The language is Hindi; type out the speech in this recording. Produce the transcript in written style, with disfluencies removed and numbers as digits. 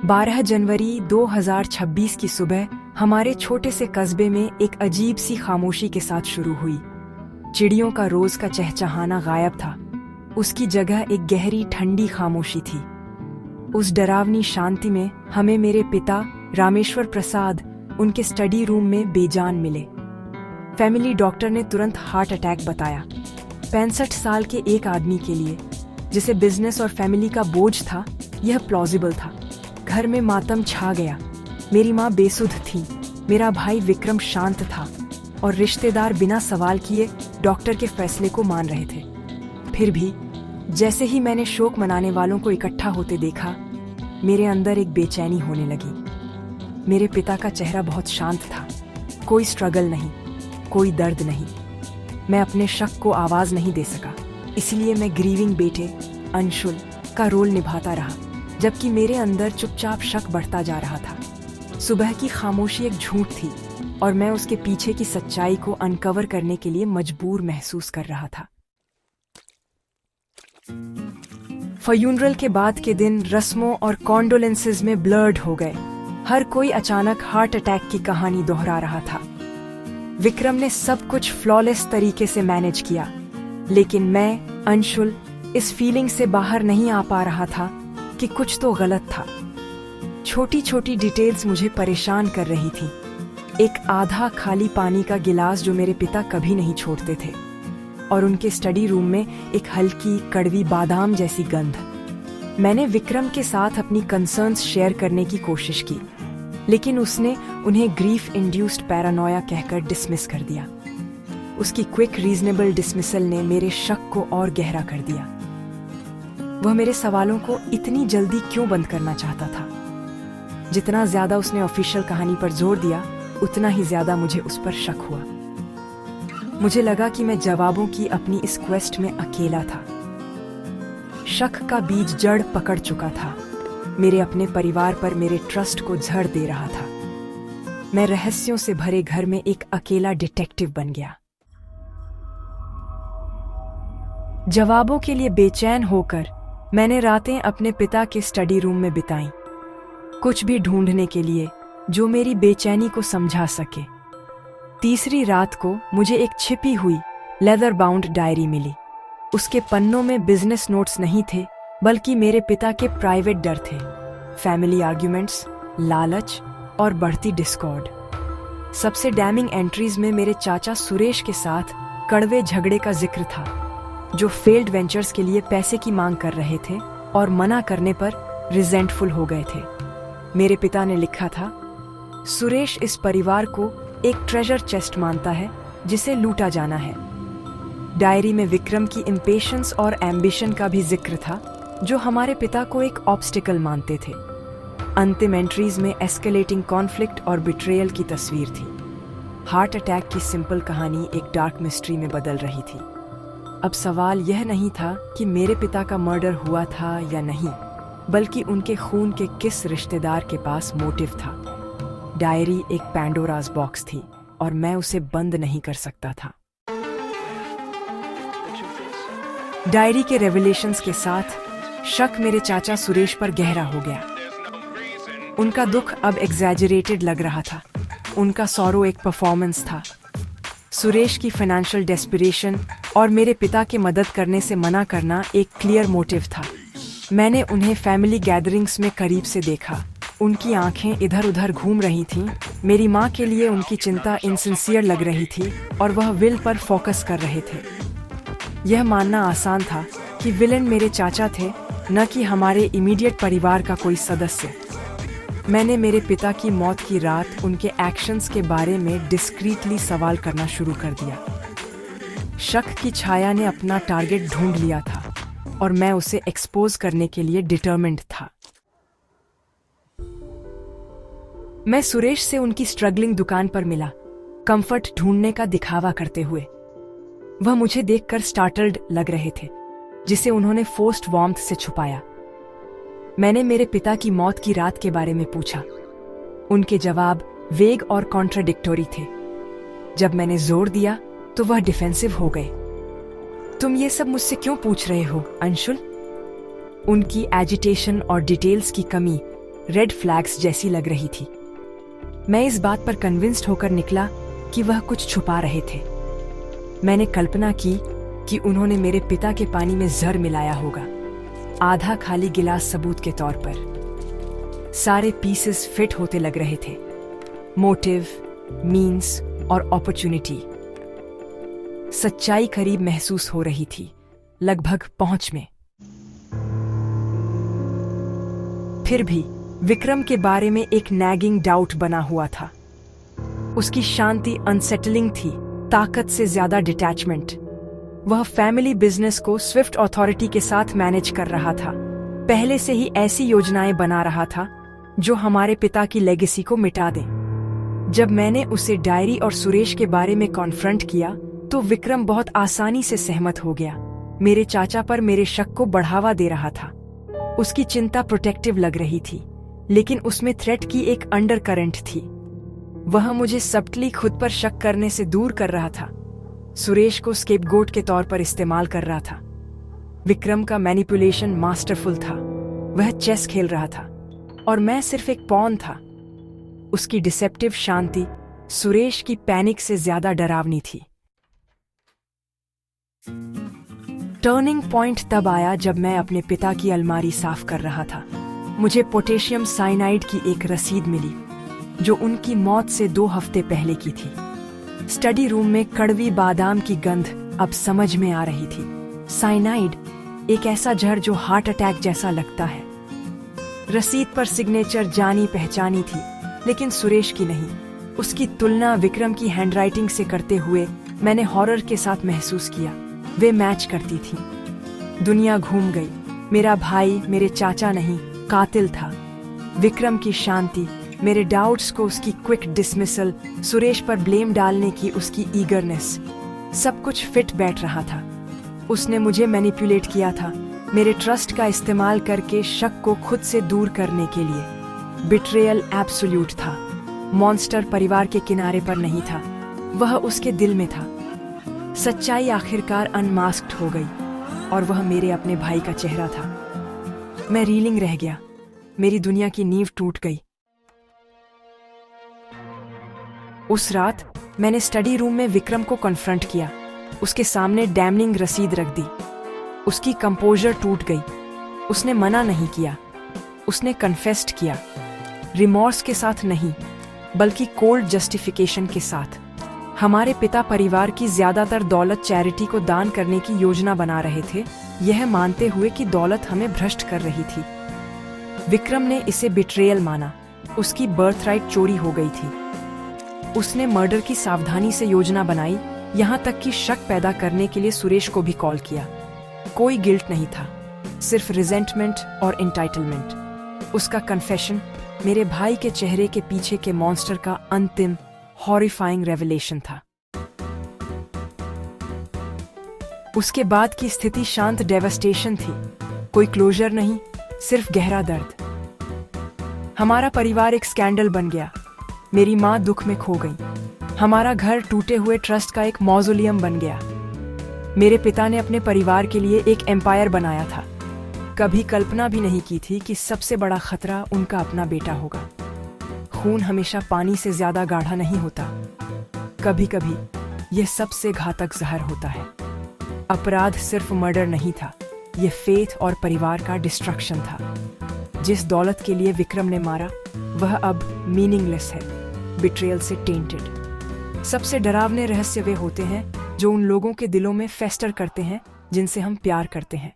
12 जनवरी 2026 की सुबह हमारे छोटे से कस्बे में एक अजीब सी खामोशी के साथ शुरू हुई। चिड़ियों का रोज का चहचहाना गायब था। उसकी जगह एक गहरी ठंडी खामोशी थी। उस डरावनी शांति में हमें मेरे पिता रामेश्वर प्रसाद उनके स्टडी रूम में बेजान मिले। फैमिली डॉक्टर ने तुरंत हार्ट अटैक बताया। 65 साल के एक आदमी के लिए, जिसे बिजनेस और फैमिली का बोझ था, यह प्लॉजिबल था। घर में मातम छा गया। मेरी माँ बेसुध थी, मेरा भाई विक्रम शांत था और रिश्तेदार बिना सवाल किए डॉक्टर के फैसले को मान रहे थे। फिर भी जैसे ही मैंने शोक मनाने वालों को इकट्ठा होते देखा, मेरे अंदर एक बेचैनी होने लगी। मेरे पिता का चेहरा बहुत शांत था। कोई स्ट्रगल नहीं, कोई दर्द नहीं। मैं अपने शक को आवाज नहीं दे सका, इसलिए मैं ग्रीविंग बेटे अंशुल का रोल निभाता रहा, जबकि मेरे अंदर चुपचाप शक बढ़ता जा रहा था। सुबह की खामोशी एक झूठ थी और मैं उसके पीछे की सच्चाई को अनकवर करने के लिए मजबूर महसूस कर रहा था। फ्यूनरल के बाद के दिन रस्मों और कॉन्डोलेंसेस में ब्लर्ड हो गए। हर कोई अचानक हार्ट अटैक की कहानी दोहरा रहा था। विक्रम ने सब कुछ फ्लॉलेस तरीके से मैनेज किया, लेकिन मैं अंशुल इस फीलिंग से बाहर नहीं आ पा रहा था कि कुछ तो गलत था। छोटी छोटी डिटेल्स मुझे परेशान कर रही थी। एक आधा खाली पानी का गिलास जो मेरे पिता कभी नहीं छोड़ते थे, और उनके स्टडी रूम में एक हल्की कड़वी बादाम जैसी गंध। मैंने विक्रम के साथ अपनी कंसर्न्स शेयर करने की कोशिश की, लेकिन उसने उन्हें ग्रीफ इंड्यूस्ड पैरानोया कहकर डिसमिस कर दिया। उसकी क्विक रीजनेबल डिसमिसल ने मेरे शक को और गहरा कर दिया। वह मेरे सवालों को इतनी जल्दी क्यों बंद करना चाहता था? जितना ज्यादा उसने ऑफिशियल कहानी पर जोर दिया, उतना ही ज्यादा मुझे उस पर शक हुआ। मुझे लगा कि मैं जवाबों की अपनी इस क्वेस्ट में अकेला था। शक का बीज जड़ पकड़ चुका था। मेरे अपने परिवार पर मेरे ट्रस्ट को झड़ दे रहा था। मैं रहस्यों से भरे घर में एक अकेला डिटेक्टिव बन गया। जवाबों के लिए बेचैन होकर मैंने रातें अपने पिता के स्टडी रूम में बिताईं, कुछ भी ढूंढने के लिए जो मेरी बेचैनी को समझा सके। तीसरी रात को मुझे एक छिपी हुई लेदर बाउंड डायरी मिली। उसके पन्नों में बिजनेस नोट्स नहीं थे, बल्कि मेरे पिता के प्राइवेट डर थे। फैमिली आर्ग्यूमेंट्स, लालच और बढ़ती डिस्कॉर्ड। सबसे डैमिंग एंट्रीज में मेरे चाचा सुरेश के साथ कड़वे झगड़े का जिक्र था, जो फेल्ड वेंचर्स के लिए पैसे की मांग कर रहे थे और मना करने पर रिजेंटफुल हो गए थे। मेरे पिता ने लिखा था, सुरेश इस परिवार को एक ट्रेजर चेस्ट मानता है जिसे लूटा जाना है। डायरी में विक्रम की इम्पेशंस और एम्बिशन का भी जिक्र था, जो हमारे पिता को एक ऑब्स्टिकल मानते थे। अंतिम एंट्रीज में एस्केलेटिंग कॉन्फ्लिक्ट और बिट्रेयल की तस्वीर थी। हार्ट अटैक की सिंपल कहानी एक डार्क मिस्ट्री में बदल रही थी। अब सवाल यह नहीं था कि मेरे पिता का मर्डर हुआ था या नहीं, बल्कि उनके खून के किस रिश्तेदार के पास मोटिव था। डायरी एक पैंडोरास बॉक्स थी और मैं उसे बंद नहीं कर सकता था। डायरी के रेवलेशंस के साथ शक मेरे चाचा सुरेश पर गहरा हो गया। उनका दुख अब एग्जैजरेटेड लग रहा था। उनका सॉरो एक परफॉर्मेंस था। सुरेश की फाइनेंशियल डेस्परेशन और मेरे पिता के मदद करने से मना करना एक क्लियर मोटिव था। मैंने उन्हें फैमिली गैदरिंग्स में करीब से देखा। उनकी आंखें इधर उधर घूम रही थीं। मेरी माँ के लिए उनकी चिंता इनसिंसियर लग रही थी और वह विल पर फोकस कर रहे थे। यह मानना आसान था कि विलेन मेरे चाचा थे, न कि हमारे इमीडिएट परिवार का कोई सदस्य। मैंने मेरे पिता की मौत की रात उनके एक्शंस के बारे में डिस्क्रीटली सवाल करना शुरू कर दिया। शक की छाया ने अपना टारगेट ढूंढ लिया था और मैं उसे एक्सपोज करने के लिए डिटरमिन्ड था। मैं सुरेश से उनकी स्ट्रगलिंग दुकान पर मिला, कंफर्ट ढूंढने का दिखावा करते हुए। वह मुझे देखकर स्टार्टल्ड लग रहे थे, जिसे उन्होंने फोर्स्ड वार्मथ से छुपाया। मैंने मेरे पिता की मौत की रात के बारे में पूछा। उनके जवाब वेग और कॉन्ट्राडिक्टोरी थे। जब मैंने जोर दिया तो वह डिफेंसिव हो गए। तुम ये सब मुझसे क्यों पूछ रहे हो अंशुल? उनकी एजिटेशन और डिटेल्स की कमी रेड फ्लैग्स जैसी लग रही थी। मैं इस बात पर कन्विंस्ड होकर निकला कि वह कुछ छुपा रहे थे। मैंने कल्पना की कि उन्होंने मेरे पिता के पानी में जहर मिलाया होगा, आधा खाली गिलास सबूत के तौर पर। सारे पीसेस फिट होते लग रहे थे, मोटिव, मीन्स और अपॉर्चुनिटी। सच्चाई करीब महसूस हो रही थी, लगभग पहुंच में। फिर भी विक्रम के बारे में एक नैगिंग डाउट बना हुआ था। उसकी शांति अनसेटलिंग थी, ताकत से ज्यादा डिटैचमेंट। वह फैमिली बिजनेस को स्विफ्ट अथॉरिटी के साथ मैनेज कर रहा था, पहले से ही ऐसी योजनाएं बना रहा था जो हमारे पिता की लेगेसी को मिटा दें। जब मैंने उसे डायरी और सुरेश के बारे में कॉन्फ्रंट किया तो विक्रम बहुत आसानी से सहमत हो गया। मेरे चाचा पर मेरे शक को बढ़ावा दे रहा था। उसकी चिंता प्रोटेक्टिव लग रही थी, लेकिन उसमें थ्रेट की एक अंडरकरेंट थी। वह मुझे सब्टली खुद पर शक करने से दूर कर रहा था, सुरेश को स्केपगोट के तौर पर इस्तेमाल कर रहा था। विक्रम का मैनिपुलेशन मास्टरफुल था। वह चेस खेल रहा था और मैं सिर्फ एक पॉन था। उसकी डिसेप्टिव शांति सुरेश की पैनिक से ज्यादा डरावनी थी। टर्निंग पॉइंट तब आया जब मैं अपने पिता की अलमारी साफ कर रहा था। मुझे पोटेशियम साइनाइड की एक रसीद मिली जो उनकी मौत से 2 हफ्ते पहले की थी। स्टडी रूम में कड़वी बादाम की गंध अब समझ में आ रही थी। साइनाइड, एक ऐसा जहर जो हार्ट अटैक जैसा लगता है। रसीद पर सिग्नेचर जानी पहचानी थी, लेकिन सुरेश की नहीं। उसकी तुलना विक्रम की हैंडराइटिंग से करते हुए मैंने हॉरर के साथ महसूस किया। वे मैच करती थी। दुनिया घूम गई। मेरा भाई मेरे चाचा नहीं, कातिल था। विक्रम की शांति, मेरे डाउट्स को उसकी क्विक डिसमिसल, सुरेश पर ब्लेम डालने की उसकी ईगरनेस, सब कुछ फिट बैठ रहा था। उसने मुझे मैनिपुलेट किया था, मेरे ट्रस्ट का इस्तेमाल करके शक को खुद से दूर करने के लिए। बिट्रेयल एब्सोल्यूट था। मॉन्स्टर परिवार के किनारे पर नहीं था, वह उसके दिल में था। सच्चाई आखिरकार अनमास्क्ड हो गई और वह मेरे अपने भाई का चेहरा था। मैं रीलिंग रह गया। मेरी दुनिया की नींव टूट गई। उस रात मैंने स्टडी रूम में विक्रम को कन्फ्रंट किया। उसके सामने डैमनिंग रसीद रख दी। उसकी कंपोजर टूट गई। उसने मना नहीं किया, उसने कन्फेस्ड किया। रिमॉर्स के साथ नहीं, बल्कि कोल्ड जस्टिफिकेशन के साथ। हमारे पिता परिवार की ज्यादातर दौलत चैरिटी को दान करने की योजना बना रहे थे, यह मानते हुए कि दौलत हमें भ्रष्ट कर रही थी। विक्रम ने इसे बिट्रेयल माना। उसकी बर्थराइट चोरी हो गई थी। उसने मर्डर की सावधानी से योजना बनाई, यहाँ तक कि शक पैदा करने के लिए सुरेश को भी कॉल किया। कोई गिल्ट नहीं था, सिर्फ रिजेंटमेंट और एंटाइटलमेंट। उसका कन्फेशन मेरे भाई के चेहरे के पीछे के मॉन्स्टर का अंतिम हॉरिफाइंग रेवलेशन था। उसके बाद की स्थिति शांत डेवस्टेशन थी। कोई क्लोजर नहीं, सिर्फ गहरा दर्द। हमारा परिवार एक स्कैंडल बन गया। मेरी माँ दुख में खो गई। हमारा घर टूटे हुए ट्रस्ट का एक मौजोलियम बन गया। मेरे पिता ने अपने परिवार के लिए एक एम्पायर बनाया था। कभी कल्पना भी नहीं की थी कि सबसे बड़ा खतरा उनका अपना बेटा होगा। खून हमेशा पानी से ज्यादा गाढ़ा नहीं होता। कभी कभी यह सबसे घातक जहर होता है। अपराध सिर्फ मर्डर नहीं था, यह फेथ और परिवार का डिस्ट्रक्शन था। जिस दौलत के लिए विक्रम ने मारा, वह अब मीनिंगलेस है, बिट्रेयल से टेंटेड। सबसे डरावने रहस्य वे होते हैं जो उन लोगों के दिलों में फेस्टर करते हैं जिनसे हम प्यार करते हैं।